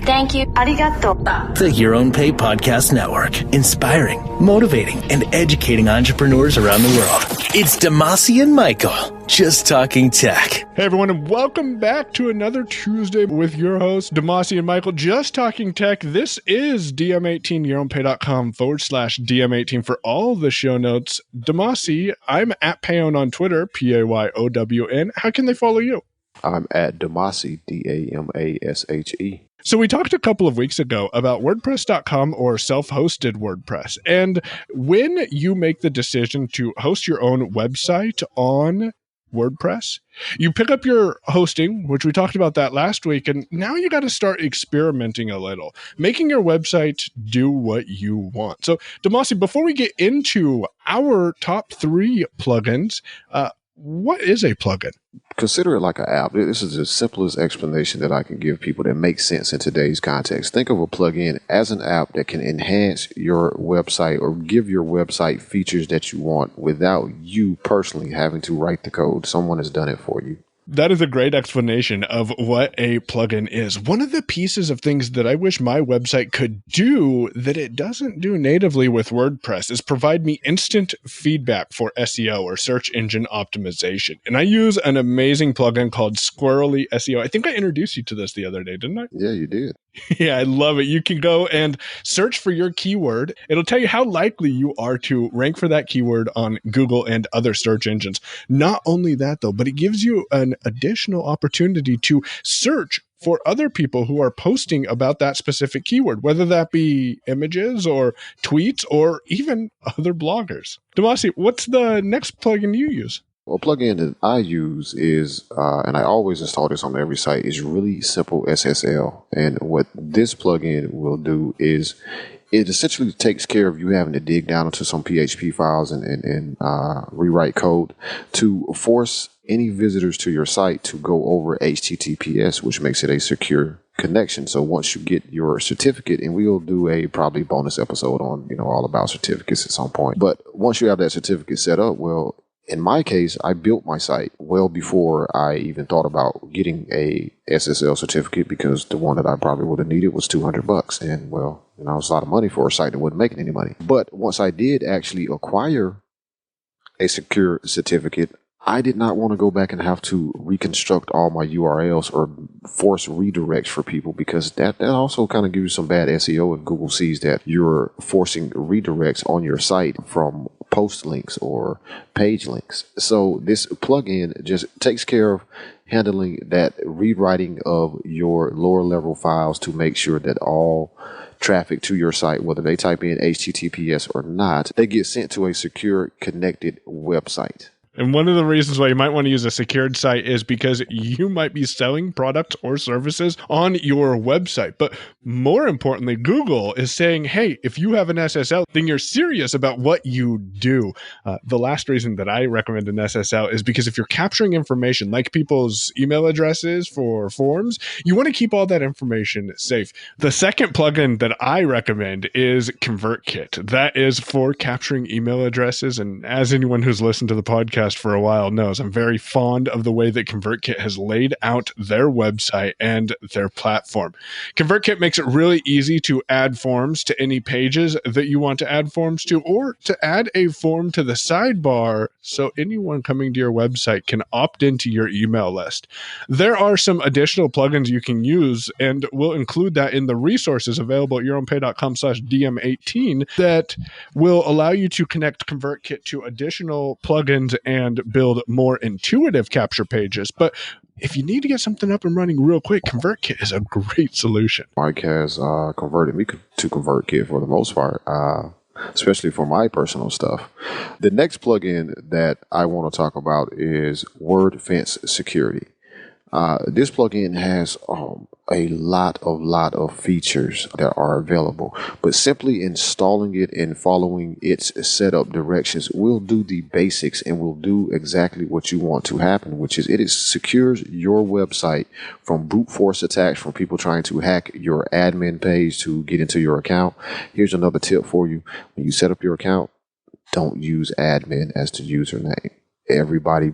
Thank you. Arigato. The Your Own Pay Podcast Network, inspiring, motivating, and educating entrepreneurs around the world. It's Damashe and Michael, just talking tech. Hey everyone, and welcome back to another Tuesday with your hosts, Damashe and Michael, just talking tech. This is DM18, yourownpay.com/DM18 for all the show notes. Damashe, I'm at Payon on Twitter, Payown. How can they follow you? I'm at Damashe, Damashe. So we talked a couple of weeks ago about WordPress.com or self-hosted WordPress. And when you make the decision to host your own website on WordPress, you pick up your hosting, which we talked about that last week, and now you got to start experimenting a little, making your website do what you want. So Damashe, before we get into our top 3 plugins, what is a plugin? Consider it like an app. This is the simplest explanation that I can give people that makes sense in today's context. Think of a plugin as an app that can enhance your website or give your website features that you want without you personally having to write the code. Someone has done it for you. That is a great explanation of what a plugin is. One of the pieces of things that I wish my website could do that it doesn't do natively with WordPress is provide me instant feedback for SEO or search engine optimization. And I use an amazing plugin called Squirrely Seo. I think I introduced you to this the other day, didn't I? Yeah, you did. Yeah, I love it. You can go and search for your keyword. It'll tell you how likely you are to rank for that keyword on Google and other search engines. Not only that, though, but it gives you an additional opportunity to search for other people who are posting about that specific keyword, whether that be images or tweets or even other bloggers. Damashe, what's the next plugin you use? Well, a plugin that I use is, and I always install this on every site, is Really Simple SSL. And what this plugin will do is it essentially takes care of you having to dig down into some PHP files and rewrite code to force any visitors to your site to go over HTTPS, which makes it a secure connection. So once you get your certificate, and we'll do a probably bonus episode on, all about certificates at some point. But once you have that certificate set up, well, in my case, I built my site well before I even thought about getting a SSL certificate, because the one that I probably would have needed was $200. And well, it was a lot of money for a site that wasn't making any money. But once I did actually acquire a secure certificate, I did not want to go back and have to reconstruct all my URLs or force redirects for people, because that also kind of gives you some bad SEO if Google sees that you're forcing redirects on your site from post links or page links. So this plugin just takes care of handling that rewriting of your lower level files to make sure that all traffic to your site, whether they type in HTTPS or not, they get sent to a secure connected website. And one of the reasons why you might want to use a secured site is because you might be selling products or services on your website. But more importantly, Google is saying, hey, if you have an SSL, then you're serious about what you do. The last reason that I recommend an SSL is because if you're capturing information like people's email addresses for forms, you want to keep all that information safe. The second plugin that I recommend is Convertkit. That is for capturing email addresses. And as anyone who's listened to the podcast for a while knows, I'm very fond of the way that Convertkit has laid out their website and their platform. Convertkit makes it really easy to add forms to any pages that you want to add forms to, or to add a form to the sidebar so anyone coming to your website can opt into your email list. There are some additional plugins you can use, and we'll include that in the resources available at yourownpay.com/DM18 that will allow you to connect Convertkit to additional plugins and build more intuitive capture pages. But if you need to get something up and running real quick, Convertkit is a great solution. Mike has converted me to Convertkit for the most part, especially for my personal stuff. The next plugin that I want to talk about is WordFence Security. This plugin has a lot of features that are available, but simply installing it and following its setup directions will do the basics and will do exactly what you want to happen, which is it secures your website from brute force attacks from people trying to hack your admin page to get into your account. Here's another tip for you. When you set up your account, don't use admin as the username. Everybody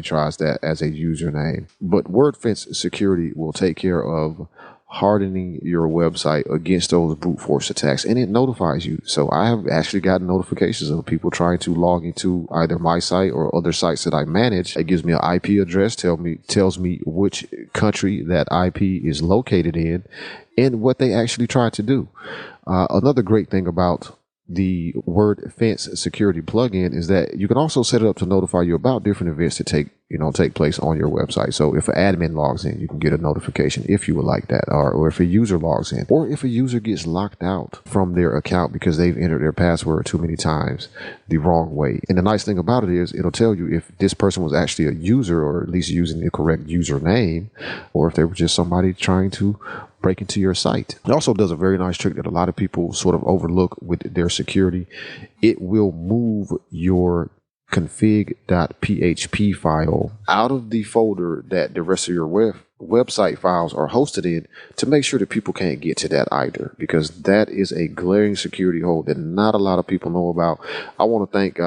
tries that as a username. But WordFence Security will take care of hardening your website against those brute force attacks, and it notifies you. So I have actually gotten notifications of people trying to log into either my site or other sites that I manage. It gives me an IP address, tells me which country that IP is located in, and what they actually try to do. Another great thing about the WordFence security plugin is that you can also set it up to notify you about different events that take place on your website. So if an admin logs in, you can get a notification if you would like that, or if a user logs in, or if a user gets locked out from their account because they've entered their password too many times the wrong way. And the nice thing about it is it'll tell you if this person was actually a user, or at least using the correct username, or if they were just somebody trying to break into your site. It also does a very nice trick that a lot of people sort of overlook with their security. It will move your config.php file out of the folder that the rest of your website files are hosted in, to make sure that people can't get to that either, because that is a glaring security hole that not a lot of people know about. I want to thank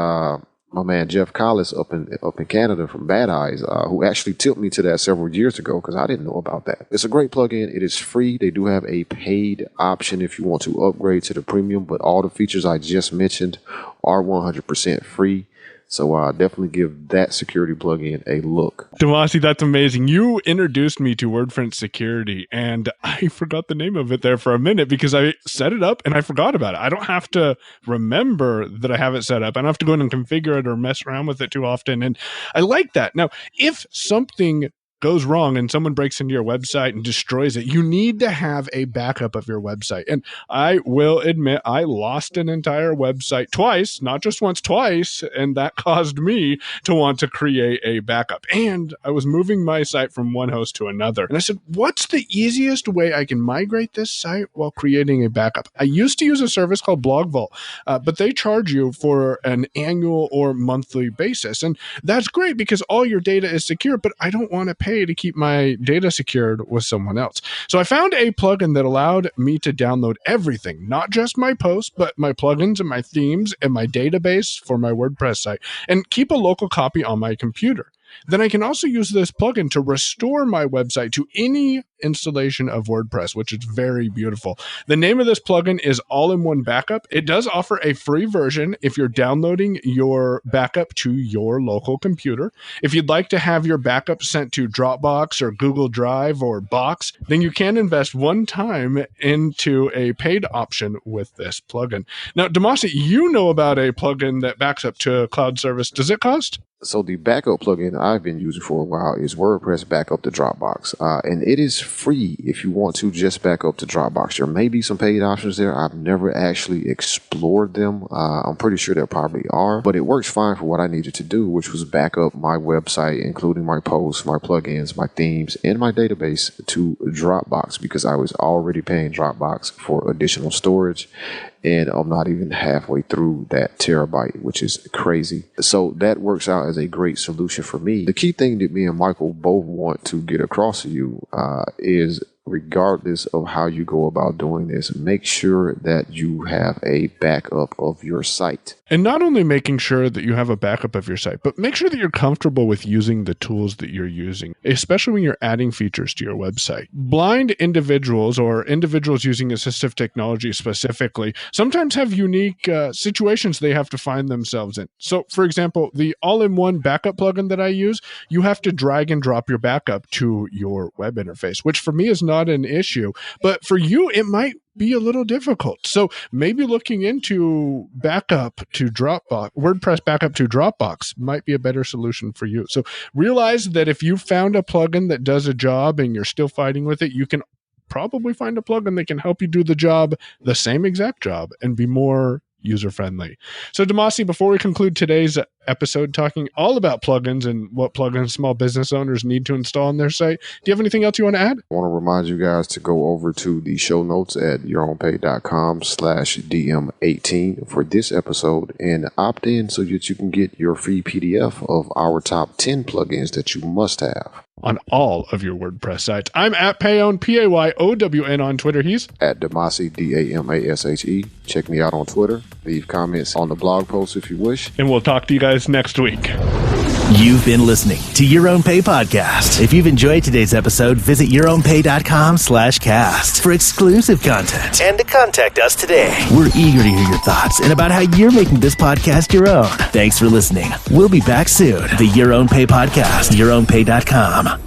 my man Jeff Collis up in Canada from Bad Eyes, who actually tipped me to that several years ago, because I didn't know about that. It's a great plugin. It is free. They do have a paid option if you want to upgrade to the premium, but all the features I just mentioned are 100% free. So definitely give that security plugin a look. Damashe, that's amazing. You introduced me to WordPress security, and I forgot the name of it there for a minute because I set it up and I forgot about it. I don't have to remember that I have it set up. I don't have to go in and configure it or mess around with it too often. And I like that. Now, if something goes wrong and someone breaks into your website and destroys it, you need to have a backup of your website. And I will admit, I lost an entire website twice, not just once, twice, and that caused me to want to create a backup. And I was moving my site from one host to another. And I said, what's the easiest way I can migrate this site while creating a backup? I used to use a service called BlogVault, but they charge you for an annual or monthly basis. And that's great because all your data is secure, but I don't want to pay to keep my data secured with someone else. So I found a plugin that allowed me to download everything, not just my posts, but my plugins and my themes and my database for my WordPress site, and keep a local copy on my computer. Then I can also use this plugin to restore my website to any installation of WordPress, which is very beautiful. The name of this plugin is All-in-One Backup. It does offer a free version if you're downloading your backup to your local computer. If you'd like to have your backup sent to Dropbox or Google Drive or Box, then you can invest one time into a paid option with this plugin. Now, Damashe, you know about a plugin that backs up to a cloud service. Does it cost? So the backup plugin I've been using for a while is WordPress Backup to Dropbox. And it is free if you want to just back up to Dropbox. There may be some paid options there. I've never actually explored them. I'm pretty sure there probably are, but it works fine for what I needed to do, which was back up my website, including my posts, my plugins, my themes, and my database to Dropbox, because I was already paying Dropbox for additional storage. And I'm not even halfway through that terabyte, which is crazy. So that works out as a great solution for me. The key thing that me and Michael both want to get across to you is, regardless of how you go about doing this, make sure that you have a backup of your site. And not only making sure that you have a backup of your site, but make sure that you're comfortable with using the tools that you're using, especially when you're adding features to your website. Blind individuals, or individuals using assistive technology specifically, sometimes have unique situations they have to find themselves in. So, for example, the all-in-one backup plugin that I use, you have to drag and drop your backup to your web interface, which for me is not an issue, but for you, it might be a little difficult. So maybe looking into backup to Dropbox, WordPress backup to Dropbox might be a better solution for you. So realize that if you found a plugin that does a job and you're still fighting with it, you can probably find a plugin that can help you do the job, the same exact job, and be more user-friendly. So Damashe, before we conclude today's episode talking all about plugins and what plugins small business owners need to install on their site, do you have anything else you want to add? I want to remind you guys to go over to the show notes at yourownpay.com/DM18 for this episode and opt in so that you can get your free PDF of our top 10 plugins that you must have on all of your WordPress sites. I'm at Payown, P-A-Y-O-W-N on Twitter. He's at Damashe, D-A-M-A-S-H-E. Check me out on Twitter. Leave comments on the blog post if you wish. And we'll talk to you guys next week. You've been listening to Your Own Pay Podcast. If you've enjoyed today's episode, visit yourownpay.com/cast for exclusive content and to contact us today. We're eager to hear your thoughts and about how you're making this podcast your own. Thanks for listening. We'll be back soon. The Your Own Pay Podcast, yourownpay.com.